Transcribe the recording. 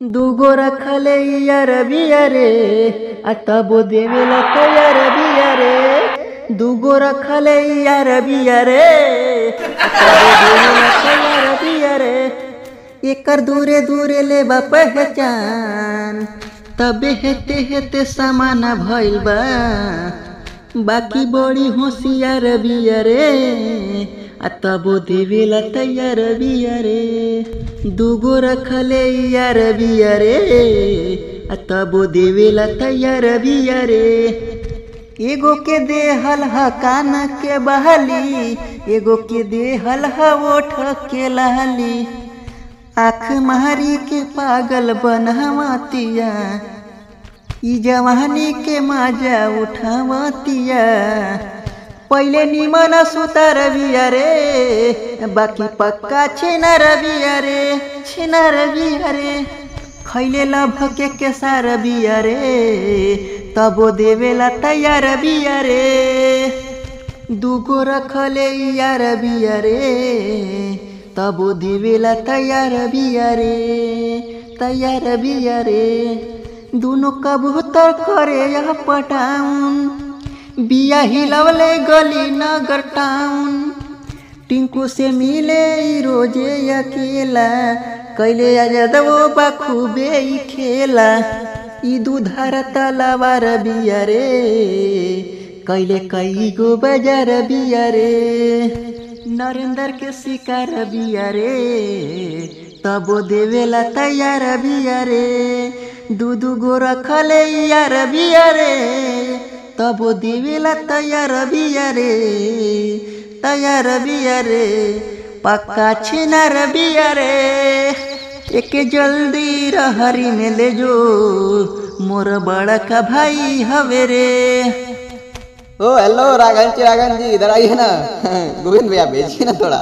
दूगो रखले यार बिया रे तबो देवेला तैयार बिया रे। दूगो रखले यार बिया रे तबो देवेला तैयार बिया रे। एकर दूरे दूरे ले बा पहचान तबे हेते हेते समाना भइल बा। बाकी बड़ी होशियार बिया रे तबो देवेला तैयार बिया रे। दूगो रखले यार बिया रे तबो देवेला तैयार बिया रे। एगो के देहल हा कान के बहली, एगो के देहल हा ओठ के लहली। आँख मारी के पागल बनवातिया, ई जवानी के मजा उठावतिया। पहले निमन सुतार बिया रे बाकी पक्का छिनार बिया रे, छिनार बिया रे। खैले लभ के केसार बिया रे तबो देवेला तैयार बिया रे। दूगो रखले यार बिया रे तबो देवेला तैयार बिया रे, तैयार बिया रे। दोनों कबूतर करे यह पटाउन, बिया हिलवले गली नगर टाउन। टिंकू से मिले रोजे अकेला, कैले आजादवो बखूबे ई खेला। ई दूधार तलवार बिया रे कैले कई गो बाजार बिया रे। नरेंद्र के शिकार बिया रे तबो देवेला तैयार बिया रे। दू गो रखले यार बिया रे तबो देवेला तैयार बिया रे, तैयार बिया रे। पक्का छिनार बिया रे एके जल्दी रहरी में ले जो, मोर बड़का भाई हवे रे। ओ हेलो राघन जी, इधर आइए ना। गोविंद भैया भेजिए ना थोड़ा।